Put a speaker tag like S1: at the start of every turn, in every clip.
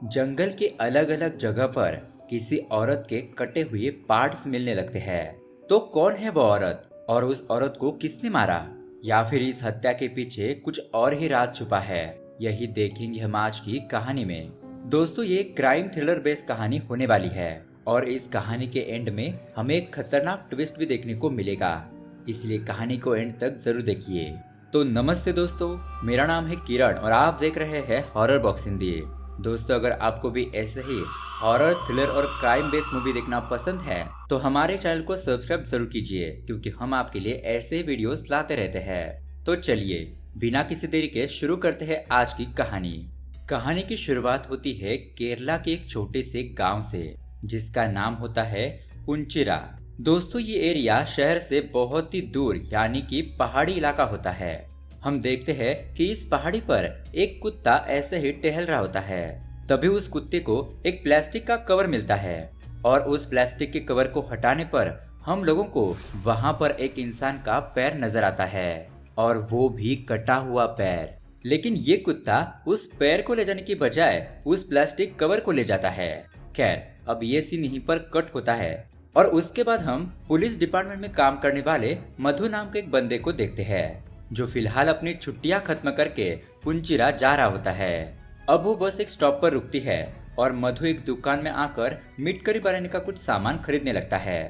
S1: जंगल के अलग अलग जगह पर किसी औरत के कटे हुए पार्ट्स मिलने लगते हैं। तो कौन है वो औरत और उस औरत को किसने मारा, या फिर इस हत्या के पीछे कुछ और ही राज छुपा है, यही देखेंगे हम आज की कहानी में। दोस्तों, ये क्राइम थ्रिलर बेस्ड कहानी होने वाली है और इस कहानी के एंड में हमें एक खतरनाक ट्विस्ट भी देखने को मिलेगा, इसलिए कहानी को एंड तक जरूर देखिए। तो नमस्ते दोस्तों, मेरा नाम है किरण और आप देख रहे हैं हॉरर बॉक्स हिंदी। दोस्तों, अगर आपको भी ऐसे ही हॉरर थ्रिलर और क्राइम बेस्ड मूवी देखना पसंद है तो हमारे चैनल को सब्सक्राइब जरूर कीजिए, क्योंकि हम आपके लिए ऐसे वीडियोस लाते रहते हैं। तो चलिए बिना किसी देरी के शुरू करते हैं आज की कहानी। कहानी की शुरुआत होती है केरला के एक छोटे से गांव से, जिसका नाम होता है पुंचिरा। दोस्तों, ये एरिया शहर से बहुत ही दूर यानी कि पहाड़ी इलाका होता है। हम देखते हैं कि इस पहाड़ी पर एक कुत्ता ऐसे ही टहल रहा होता है। तभी उस कुत्ते को एक प्लास्टिक का कवर मिलता है और उस प्लास्टिक के कवर को हटाने पर हम लोगों को वहां पर एक इंसान का पैर नजर आता है, और वो भी कटा हुआ पैर। लेकिन ये कुत्ता उस पैर को ले जाने की बजाय उस प्लास्टिक कवर को ले जाता है। खैर, अब ये सीन यहीं पर कट होता है और उसके बाद हम पुलिस डिपार्टमेंट में काम करने वाले मधु नाम के एक बंदे को देखते हैं, जो फिलहाल अपनी छुट्टियां खत्म करके पुंचिरा जा रहा होता है। अब वो बस एक स्टॉप पर रुकती है और मधु एक दुकान में आकर मिटकरी बनाने का कुछ सामान खरीदने लगता है।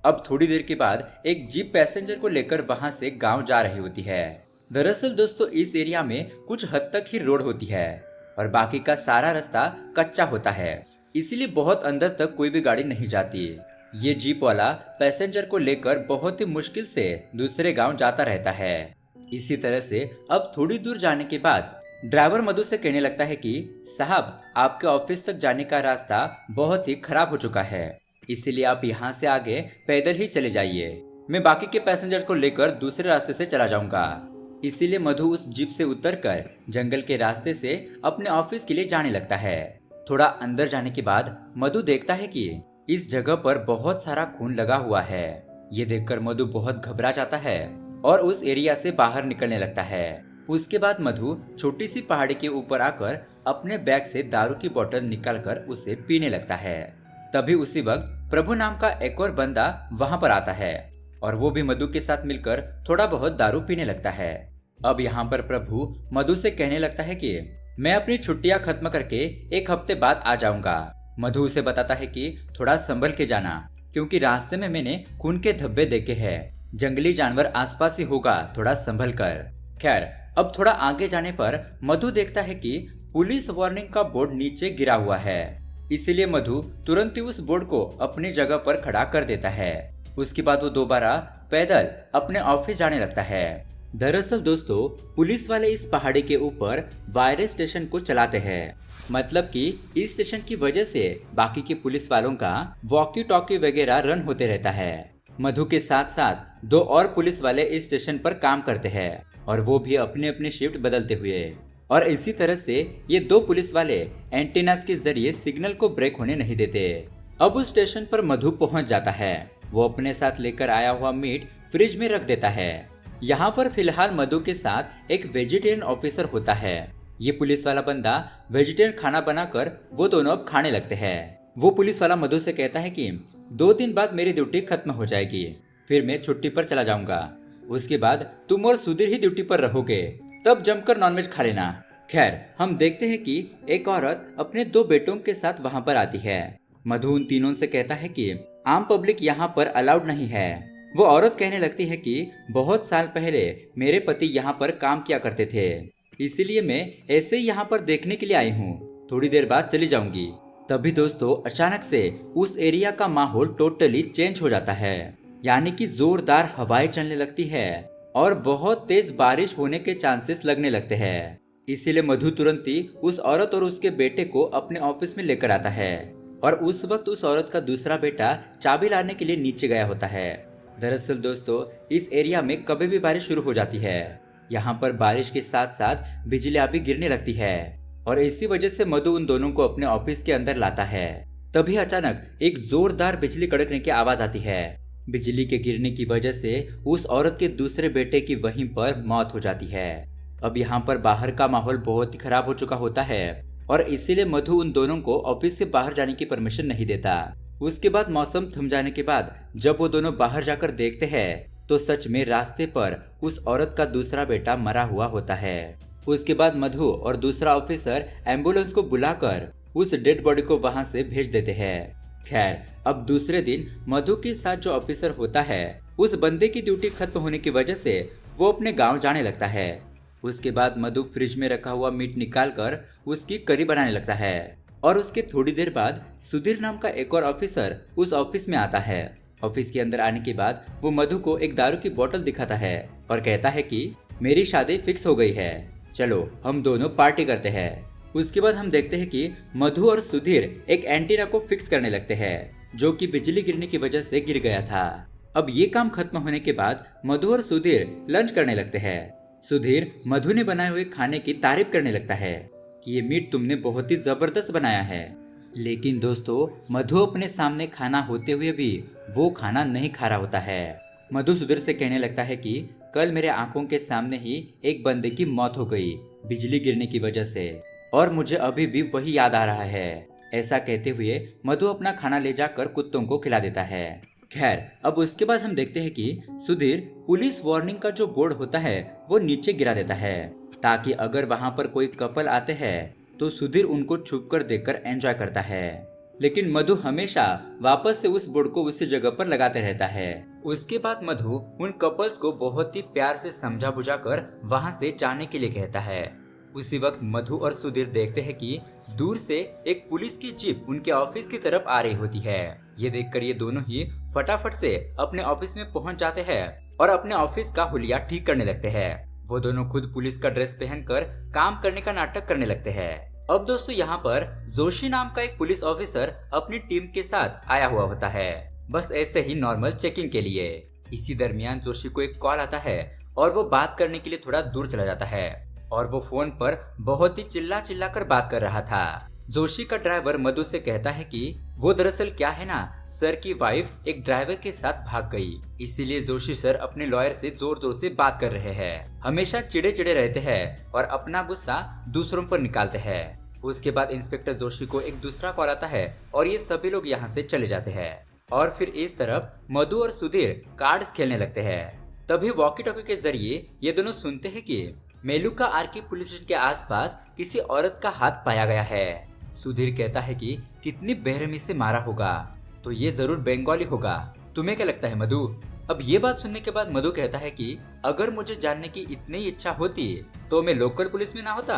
S1: अब थोड़ी देर के बाद एक जीप पैसेंजर को लेकर वहां से गांव जा रही होती है। दरअसल दोस्तों, इस एरिया में कुछ हद तक ही रोड होती है और बाकी का सारा रास्ता कच्चा होता है, इसीलिए बहुत अंदर तक कोई भी गाड़ी नहीं जाती। ये जीप वाला पैसेंजर को लेकर बहुत ही मुश्किल से दूसरे गांव जाता रहता है। इसी तरह से अब थोड़ी दूर जाने के बाद ड्राइवर मधु से कहने लगता है कि साहब, आपके ऑफिस तक जाने का रास्ता बहुत ही खराब हो चुका है, इसीलिए आप यहाँ से आगे पैदल ही चले जाइए। मैं बाकी के पैसेंजर को लेकर दूसरे रास्ते से चला जाऊंगा। इसीलिए मधु उस जीप से उतरकर जंगल के रास्ते से अपने ऑफिस के लिए जाने लगता है। थोड़ा अंदर जाने के बाद मधु देखता है कि इस जगह पर बहुत सारा खून लगा हुआ है। ये देखकर मधु बहुत घबरा जाता है और उस एरिया से बाहर निकलने लगता है। उसके बाद मधु छोटी सी पहाड़ी के ऊपर आकर अपने बैग से दारू की बोतल निकालकर उसे पीने लगता है। तभी उसी वक्त प्रभु नाम का एक और बंदा वहां पर आता है और वो भी मधु के साथ मिलकर थोड़ा बहुत दारू पीने लगता है। अब यहाँ पर प्रभु मधु से कहने लगता है कि मैं अपनी छुट्टियां खत्म करके एक हफ्ते बाद आ जाऊंगा। मधु उसे बताता है कि थोड़ा संभल के जाना, क्योंकि रास्ते में मैंने खून के धब्बे देखे हैं, जंगली जानवर आसपास ही होगा, थोड़ा संभल कर। खैर, अब थोड़ा आगे जाने पर मधु देखता है कि पुलिस वार्निंग का बोर्ड नीचे गिरा हुआ है, इसीलिए मधु तुरंत ही उस बोर्ड को अपनी जगह पर खड़ा कर देता है। उसके बाद वो दोबारा पैदल अपने ऑफिस जाने लगता है। दरअसल दोस्तों, पुलिस वाले इस पहाड़ी के ऊपर वायरस स्टेशन को चलाते हैं, मतलब कि इस स्टेशन की वजह से बाकी के पुलिस वालों का वॉकी टॉकी वगैरह रन होते रहता है। मधु के साथ साथ दो और पुलिस वाले इस स्टेशन पर काम करते हैं और वो भी अपनी अपनी शिफ्ट बदलते हुए। और इसी तरह से ये दो पुलिस वाले एंटीनास के जरिए सिग्नल को ब्रेक होने नहीं देते। अब उस स्टेशन पर मधु पहुंच जाता है। वो अपने साथ लेकर आया हुआ मीट फ्रिज में रख देता है। यहाँ पर फिलहाल मधु के साथ एक वेजिटेरियन ऑफिसर होता है। ये पुलिस वाला बंदा वेजिटेरियन खाना बनाकर वो दोनों अब खाने लगते हैं। वो पुलिस वाला मधु से कहता है कि 2 दिन बाद मेरी ड्यूटी खत्म हो जाएगी, फिर मैं छुट्टी पर चला जाऊंगा। उसके बाद तुम और सुधीर ही ड्यूटी पर रहोगे, तब जमकर नॉनवेज खा लेना। खैर, हम देखते हैं कि एक औरत अपने 2 बेटों के साथ वहां पर आती है। मधु उन तीनों से कहता है कि आम पब्लिक यहाँ पर अलाउड नहीं है। वो औरत कहने लगती है कि बहुत साल पहले मेरे पति यहाँ पर काम किया करते थे, इसीलिए मैं ऐसे ही यहाँ पर देखने के लिए आई हूँ, थोड़ी देर बाद चली जाऊंगी। तभी दोस्तों, अचानक से उस एरिया का माहौल टोटली चेंज हो जाता है, यानी कि जोरदार हवाएं चलने लगती है और बहुत तेज बारिश होने के चांसेस लगने लगते हैं। इसीलिए मधु तुरंत ही उस औरत और उसके बेटे को अपने ऑफिस में लेकर आता है और उस वक्त उस औरत का दूसरा बेटा चाबी लाने के लिए नीचे गया होता है। दरअसल दोस्तों, इस एरिया में कभी भी बारिश शुरू हो जाती है। यहाँ पर बारिश के साथ साथ बिजलियां भी गिरने लगती है और इसी वजह से मधु उन दोनों को अपने ऑफिस के अंदर लाता है। तभी अचानक एक जोरदार बिजली कड़कने की आवाज आती है। बिजली के गिरने की वजह से उस औरत के दूसरे बेटे की वहीं पर मौत हो जाती है। अब यहाँ पर बाहर का माहौल बहुत ही खराब हो चुका होता है और इसीलिए मधु उन दोनों को ऑफिस से बाहर जाने की परमिशन नहीं देता। उसके बाद मौसम थम जाने के बाद जब वो दोनों बाहर जाकर देखते हैं तो सच में रास्ते पर उस औरत का दूसरा बेटा मरा हुआ होता है। उसके बाद मधु और दूसरा ऑफिसर एम्बुलेंस को बुलाकर उस डेड बॉडी को वहां से भेज देते हैं। खैर, अब दूसरे दिन मधु के साथ जो ऑफिसर होता है उस बंदे की ड्यूटी खत्म होने की वजह से वो अपने गांव जाने लगता है। उसके बाद मधु फ्रिज में रखा हुआ मीट निकालकर उसकी करी बनाने लगता है और उसके थोड़ी देर बाद सुधीर नाम का एक और ऑफिसर उस ऑफिस में आता है। ऑफिस के अंदर आने के बाद वो मधु को एक दारू की बोतल दिखाता है और कहता है कि मेरी शादी फिक्स हो गई है, चलो हम दोनों पार्टी करते हैं। उसके बाद हम देखते हैं कि मधु और सुधीर एक एंटीना को फिक्स करने लगते हैं जो कि बिजली गिरने की वजह से गिर गया था। अब ये काम खत्म होने के बाद मधु और सुधीर लंच करने लगते हैं। सुधीर मधु ने बनाए हुए खाने की तारीफ करने लगता है कि ये मीट तुमने बहुत ही जबरदस्त बनाया है। लेकिन दोस्तों, मधु अपने सामने खाना होते हुए भी वो खाना नहीं खा रहा होता है। मधु सुधीर से कहने लगता है कि कल मेरे आंखों के सामने ही एक बंदे की मौत हो गई बिजली गिरने की वजह से और मुझे अभी भी वही याद आ रहा है। ऐसा कहते हुए मधु अपना खाना ले जाकर कुत्तों को खिला देता है। खैर, अब उसके बाद हम देखते हैं कि सुधीर पुलिस वार्निंग का जो बोर्ड होता है वो नीचे गिरा देता है ताकि अगर वहां पर कोई कपल आते हैं तो सुधीर उनको छुपकर देखकर एंजॉय करता है। लेकिन मधु हमेशा वापस से उस बोर्ड को उसी जगह पर लगाते रहता है। उसके बाद मधु उन कपल्स को बहुत ही प्यार से समझा बुझाकर वहां से जाने के लिए कहता है। उसी वक्त मधु और सुधीर देखते हैं कि दूर से एक पुलिस की जीप उनके ऑफिस की तरफ आ रही होती है। ये देखकर ये दोनों ही फटाफट से अपने ऑफिस में पहुंच जाते हैं और अपने ऑफिस का हुलिया ठीक करने लगते हैं। वो दोनों खुद पुलिस का ड्रेस पहनकर काम करने का नाटक करने लगते हैं। अब दोस्तों, यहाँ पर जोशी नाम का एक पुलिस ऑफिसर अपनी टीम के साथ आया हुआ होता है, बस ऐसे ही नॉर्मल चेकिंग के लिए। इसी दरमियान जोशी को एक कॉल आता है और वो बात करने के लिए थोड़ा दूर चला जाता है और वो फोन पर बहुत ही चिल्ला चिल्ला कर बात कर रहा था। जोशी का ड्राइवर मधु से कहता है कि वो दरअसल क्या है ना, सर की वाइफ एक ड्राइवर के साथ भाग गई, इसीलिए जोशी सर अपने लॉयर से जोर जोर से बात कर रहे हैं। हमेशा चिड़े चिड़े रहते हैं और अपना गुस्सा दूसरों पर निकालते हैं। उसके बाद इंस्पेक्टर जोशी को एक दूसरा कॉल आता है और ये सभी लोग यहाँ से चले जाते हैं और फिर इस तरफ मधु और सुधीर कार्ड्स खेलने लगते हैं। तभी वॉकी टॉकी के जरिए ये दोनों सुनते हैं कि मेलुका आरके पुलिस स्टेशन के आसपास किसी औरत का हाथ पाया गया है। सुधीर कहता है कि कितनी बेरहमी से मारा होगा, तो ये जरूर बंगाली होगा। तुम्हें क्या लगता है मधु? अब ये बात सुनने के बाद मधु कहता है कि अगर मुझे जानने की इतनी इच्छा होती तो मैं लोकल पुलिस में ना होता।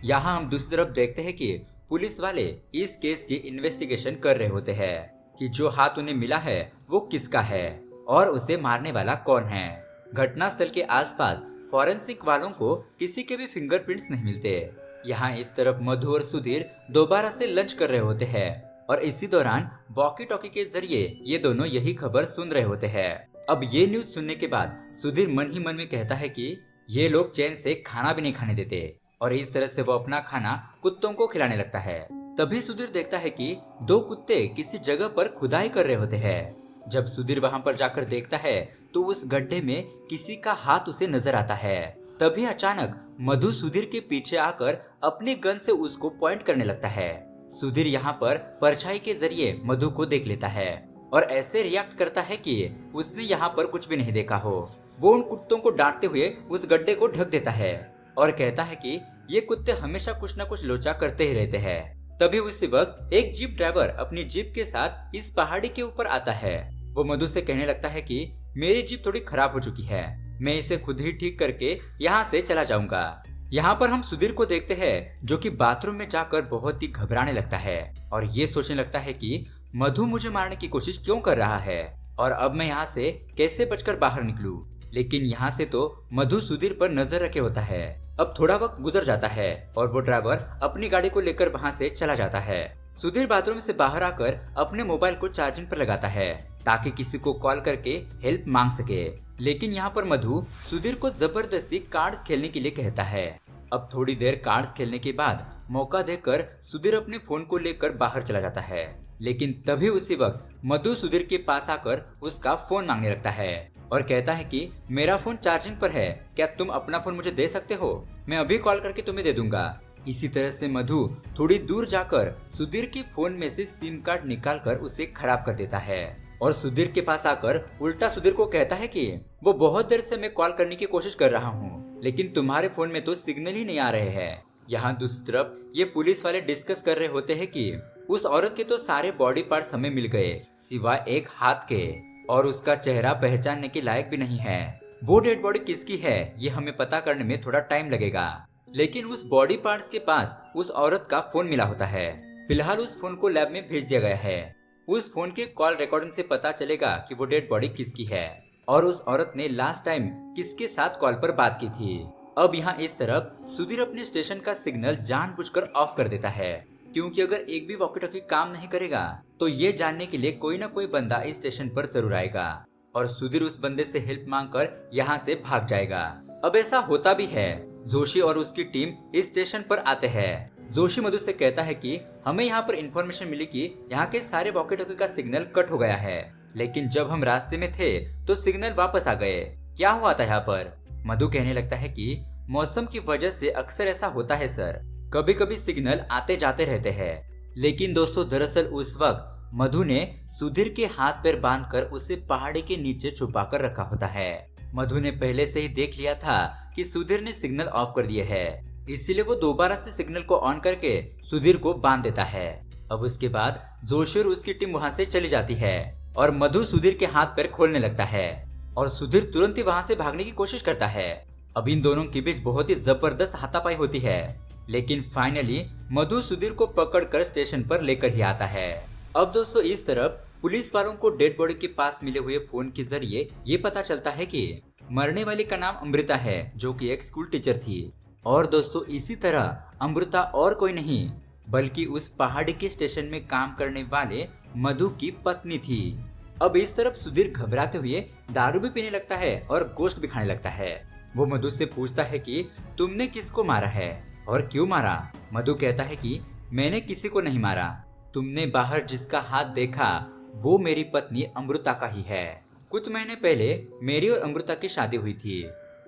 S1: यहाँ हम दूसरी तरफ देखते हैं कि पुलिस वाले इस केस की इन्वेस्टिगेशन कर रहे होते हैं कि जो हाथ उन्हें मिला है वो किसका है और उसे मारने वाला कौन है। घटनास्थल के आसपास फॉरेंसिक वालों को किसी के भी फिंगरप्रिंट्स नहीं मिलते। यहाँ इस तरफ मधु और सुधीर दोबारा से लंच कर रहे होते हैं और इसी दौरान वॉकी टॉकी के जरिए ये दोनों यही खबर सुन रहे होते हैं। अब ये न्यूज सुनने के बाद सुधीर मन ही मन में कहता है कि ये लोग चैन से खाना भी नहीं खाने देते और इस तरह से वो अपना खाना कुत्तों को खिलाने लगता है। तभी सुधीर देखता है कि दो कुत्ते किसी जगह पर खुदाई कर रहे होते हैं। जब सुधीर वहां पर जाकर देखता है तो उस गड्ढे में किसी का हाथ उसे नजर आता है। तभी अचानक मधु सुधीर के पीछे आकर अपने गन से उसको पॉइंट करने लगता है। सुधीर यहाँ पर परछाई के जरिए मधु को देख लेता है और ऐसे रिएक्ट करता है कि उसने यहाँ पर कुछ भी नहीं देखा हो। वो उन कुत्तों को डांटते हुए उस गड्ढे को ढक देता है और कहता है कि ये कुत्ते हमेशा कुछ न कुछ लोचा करते ही रहते हैं। तभी उसी वक्त एक जीप ड्राइवर अपनी जीप के साथ इस पहाड़ी के ऊपर आता है। वो मधु से कहने लगता है कि मेरी जीप थोड़ी खराब हो चुकी है, मैं इसे खुद ही ठीक करके यहाँ से चला जाऊंगा। यहाँ पर हम सुधीर को देखते हैं जो कि बाथरूम में जाकर बहुत ही घबराने लगता है और ये सोचने लगता है कि मधु मुझे मारने की कोशिश क्यों कर रहा है और अब मैं यहाँ से कैसे बचकर बाहर निकलूं। लेकिन यहाँ से तो मधु सुधीर पर नजर रखे होता है। अब थोड़ा वक्त गुजर जाता है और वो ड्राइवर अपनी गाड़ी को लेकर वहाँ से चला जाता है। सुधीर बाथरूम से बाहर आकर अपने मोबाइल को चार्जिंग पर लगाता है ताकि किसी को कॉल करके हेल्प मांग सके। लेकिन यहाँ पर मधु सुधीर को जबरदस्ती कार्ड्स खेलने के लिए कहता है। अब थोड़ी देर कार्ड्स खेलने के बाद मौका देकर सुधीर अपने फोन को लेकर बाहर चला जाता है। लेकिन तभी उसी वक्त मधु सुधीर के पास आकर उसका फोन मांगने लगता है और कहता है कि मेरा फोन चार्जिंग पर है, क्या तुम अपना फोन मुझे दे सकते हो? मैं अभी कॉल करके तुम्हें दे दूंगा। इसी तरह से मधु थोड़ी दूर जाकर सुधीर के फोन में से सिम कार्ड निकालकर उसे खराब कर देता है और सुधीर के पास आकर उल्टा सुधीर को कहता है कि वो बहुत देर से मैं कॉल करने की कोशिश कर रहा हूँ, लेकिन तुम्हारे फोन में तो सिग्नल ही नहीं आ रहे हैं। यहाँ दूसरी तरफ ये पुलिस वाले डिस्कस कर रहे होते हैं कि उस औरत के तो सारे बॉडी पार्ट्स हमें मिल गए सिवाय एक हाथ के, और उसका चेहरा पहचानने के लायक भी नहीं है। वो डेड बॉडी किसकी है ये हमें पता करने में थोड़ा टाइम लगेगा। लेकिन उस बॉडी पार्ट्स के पास उस औरत का फोन मिला होता है। फिलहाल उस फोन को लैब में भेज दिया गया है। उस फोन के कॉल रिकॉर्डिंग से पता चलेगा कि वो डेड बॉडी किसकी है और उस औरत ने लास्ट टाइम किसके साथ कॉल पर बात की थी। अब यहाँ इस तरफ सुधीर अपने स्टेशन का सिग्नल जानबूझकर ऑफ कर देता है, क्योंकि अगर एक भी वॉकी टॉकी काम नहीं करेगा तो ये जानने के लिए कोई ना कोई बंदा इस स्टेशन पर जरूर आएगा और सुधीर उस बंदे से हेल्प मांगकर यहाँ से भाग जाएगा। अब ऐसा होता भी है। जोशी और उसकी टीम इस स्टेशन पर आते हैं। जोशी मधु से कहता है कि हमें यहाँ पर इंफॉर्मेशन मिली कि यहाँ के सारे वॉकी टॉकी का सिग्नल कट हो गया है, लेकिन जब हम रास्ते में थे तो सिग्नल वापस आ गए। क्या हुआ था यहाँ पर? मधु कहने लगता है कि मौसम की वजह से अक्सर ऐसा होता है सर, कभी कभी सिग्नल आते जाते रहते हैं। लेकिन दोस्तों दरअसल उस वक्त मधु ने सुधीर के हाथ पैर बांधकर उसे पहाड़ी के नीचे छुपा कर रखा होता है। मधु ने पहले से ही देख लिया था कि सुधीर ने सिग्नल ऑफ कर दिए है, इसीलिए वो दोबारा से सिग्नल को ऑन करके सुधीर को बांध देता है। अब उसके बाद जोशी और उसकी टीम वहाँ से चली जाती है और मधु सुधीर के हाथ पैर खोलने लगता है और सुधीर तुरंत ही वहाँ से भागने की कोशिश करता है। अब इन दोनों के बीच बहुत ही जबरदस्त हाथापाई होती है, लेकिन फाइनली मधु सुधीर को पकड़कर स्टेशन पर लेकर ही आता है। अब दोस्तों इस तरफ पुलिस वालों को डेड बॉडी के पास मिले हुए फोन के जरिए ये पता चलता है कि मरने वाली का नाम अमृता है, जो कि एक स्कूल टीचर थी। और दोस्तों इसी तरह अमृता और कोई नहीं बल्कि उस पहाड़ी के स्टेशन में काम करने वाले मधु की पत्नी थी। अब इस तरफ सुधीर घबराते हुए दारू भी पीने लगता है और गोश्त भी खाने लगता है। वो मधु से पूछता है कि तुमने किसको मारा है और क्यों मारा? मधु कहता है कि मैंने किसी को नहीं मारा, तुमने बाहर जिसका हाथ देखा वो मेरी पत्नी अमृता का ही है। कुछ महीने पहले मेरी और अमृता की शादी हुई थी,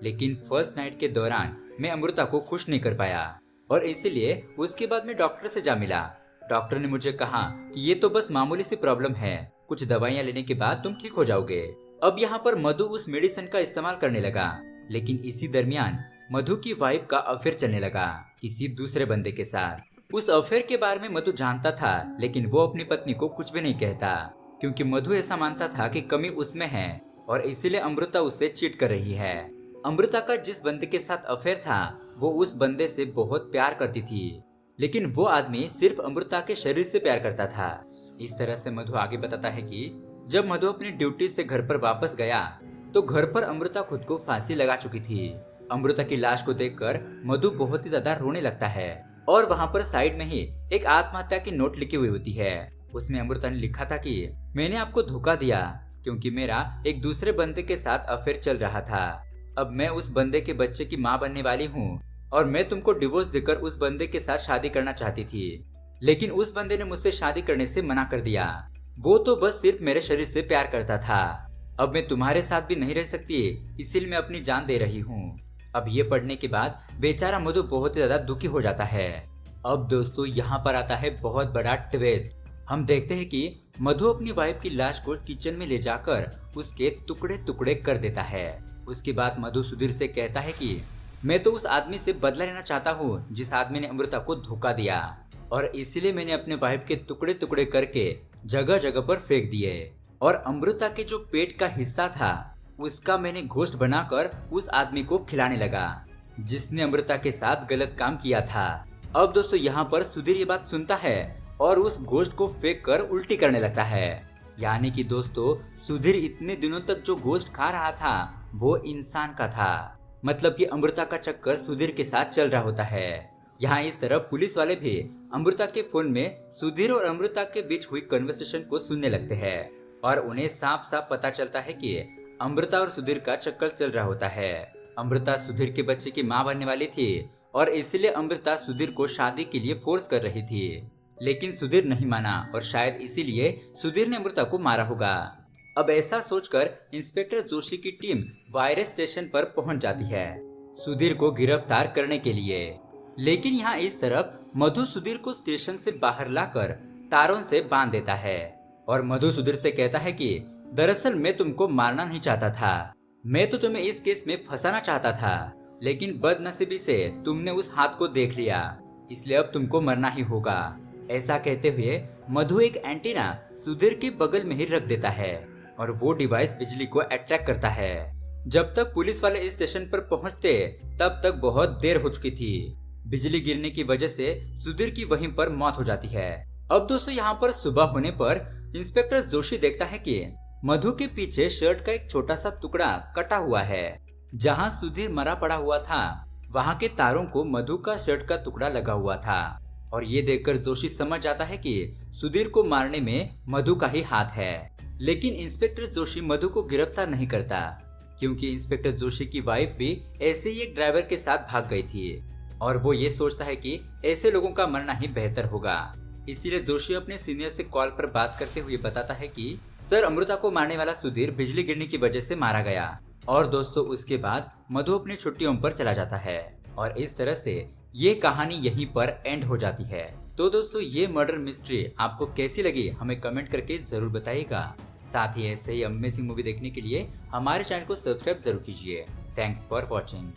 S1: लेकिन फर्स्ट नाइट के दौरान मैं अमृता को खुश नहीं कर पाया और इसलिए उसके बाद मैं डॉक्टर से जा मिला। डॉक्टर ने मुझे कहा कि ये तो बस मामूली सी प्रॉब्लम है, कुछ दवाइयाँ लेने के बाद तुम ठीक हो जाओगे। अब यहाँ पर मधु उस मेडिसिन का इस्तेमाल करने लगा, लेकिन इसी दरमियान मधु की वाइफ का अफेयर चलने लगा किसी दूसरे बंदे के साथ। उस अफेयर के बारे में मधु जानता था, लेकिन वो अपनी पत्नी को कुछ भी नहीं कहता, क्योंकि मधु ऐसा मानता था कि कमी उसमें है और इसीलिए अमृता उससे चीट कर रही है। अमृता का जिस बंदे के साथ अफेयर था वो उस बंदे से बहुत प्यार करती थी, लेकिन वो आदमी सिर्फ अमृता के शरीर से प्यार करता था। इस तरह से मधु आगे बताता है कि जब मधु अपनी ड्यूटी से घर पर वापस गया तो घर पर अमृता खुद को फांसी लगा चुकी थी। अमृता की लाश को देखकर मधु बहुत ही ज्यादा रोने लगता है और वहाँ पर साइड में ही एक आत्महत्या की नोट लिखी हुई होती है। उसमें अमृता ने लिखा था कि मैंने आपको धोखा दिया क्योंकि मेरा एक दूसरे बंदे के साथ अफेयर चल रहा था। अब मैं उस बंदे के बच्चे की माँ बनने वाली हूँ और मैं तुमको डिवोर्स देकर उस बंदे के साथ शादी करना चाहती थी, लेकिन उस बंदे ने मुझसे शादी करने से मना कर दिया। वो तो बस सिर्फ मेरे शरीर से प्यार करता था। अब मैं तुम्हारे साथ भी नहीं रह सकती, इसीलिए मैं अपनी जान दे रही हूँ। अब ये पढ़ने के बाद बेचारा मधु बहुत ही ज्यादा दुखी हो जाता है। अब दोस्तों यहाँ पर आता है बहुत बड़ा ट्विस्ट। हम देखते हैं कि मधु अपनी वाइफ की लाश को किचन में ले जाकर उसके टुकड़े टुकड़े कर देता है। उसके बाद मधु सुधीर से कहता है कि मैं तो उस आदमी से बदला लेना चाहता हूँ जिस आदमी ने अमृता को धोखा दिया, और इसीलिए मैंने अपने वाइफ के टुकड़े टुकड़े करके जगह जगह पर फेंक दिए और अमृता के जो पेट का हिस्सा था उसका मैंने गोश्त बनाकर उस आदमी को खिलाने लगा जिसने अमृता के साथ गलत काम किया था। अब दोस्तों यहाँ पर सुधीर ये बात सुनता है और उस गोश्त को फेंक कर उल्टी करने लगता है। यानी कि दोस्तों सुधीर इतने दिनों तक जो गोश्त खा रहा था वो इंसान का था, मतलब कि अमृता का चक्कर सुधीर के साथ चल रहा होता है। यहाँ इस तरफ पुलिस वाले भी अमृता के फोन में सुधीर और अमृता के बीच हुई कन्वर्सेशन को सुनने लगते हैं और उन्हें साफ साफ पता चलता है कि अमृता और सुधीर का चक्कर चल रहा होता है। अमृता सुधीर के बच्चे की मां बनने वाली थी और इसलिए अमृता सुधीर को शादी के लिए फोर्स कर रही थी, लेकिन सुधीर नहीं माना और शायद इसीलिए सुधीर ने अमृता को मारा होगा। अब ऐसा सोचकर इंस्पेक्टर जोशी की टीम वायरस स्टेशन पर पहुंच जाती है सुधीर को गिरफ्तार करने के लिए। लेकिन यहाँ इस तरफ मधु सुधीर को स्टेशन से बाहर लाकर तारों से बांध देता है और मधु सुधीर से कहता है कि दरअसल मैं तुमको मारना नहीं चाहता था, मैं तो तुम्हें इस केस में फंसाना चाहता था, लेकिन बदनसीबी से तुमने उस हाथ को देख लिया, इसलिए अब तुमको मरना ही होगा। ऐसा कहते हुए मधु एक एंटीना सुधीर के बगल में ही रख देता है और वो डिवाइस बिजली को अट्रैक्ट करता है। जब तक पुलिस वाले इस स्टेशन पर पहुंचते तब तक बहुत देर हो चुकी थी। बिजली गिरने की वजह से सुधीर की वहीं पर मौत हो जाती है। अब दोस्तों यहाँ पर सुबह होने पर इंस्पेक्टर जोशी देखता है कि मधु के पीछे शर्ट का एक छोटा सा टुकड़ा कटा हुआ है। जहाँ सुधीर मरा पड़ा हुआ था वहाँ के तारों को मधु का शर्ट का टुकड़ा लगा हुआ था और ये देखकर जोशी समझ जाता है कि सुधीर को मारने में मधु का ही हाथ है। लेकिन इंस्पेक्टर जोशी मधु को गिरफ्तार नहीं करता क्योंकि इंस्पेक्टर जोशी की वाइफ भी ऐसे ही एक ड्राइवर के साथ भाग गई थी और वो ये सोचता है कि ऐसे लोगों का मरना ही बेहतर होगा। इसीलिए जोशी अपने सीनियर से कॉल पर बात करते हुए बताता है कि सर, अमृता को मारने वाला सुधीर बिजली गिरने की वजह से मारा गया। और दोस्तों उसके बाद मधु अपनी छुट्टियों पर चला जाता है और इस तरह से ये कहानी यहीं पर एंड हो जाती है। तो दोस्तों ये मर्डर मिस्ट्री आपको कैसी लगी हमें कमेंट करके जरूर बताइएगा। साथ ही ऐसे ही अमेजिंग मूवी देखने के लिए हमारे चैनल को सब्सक्राइब जरूर कीजिए। Thanks for watching.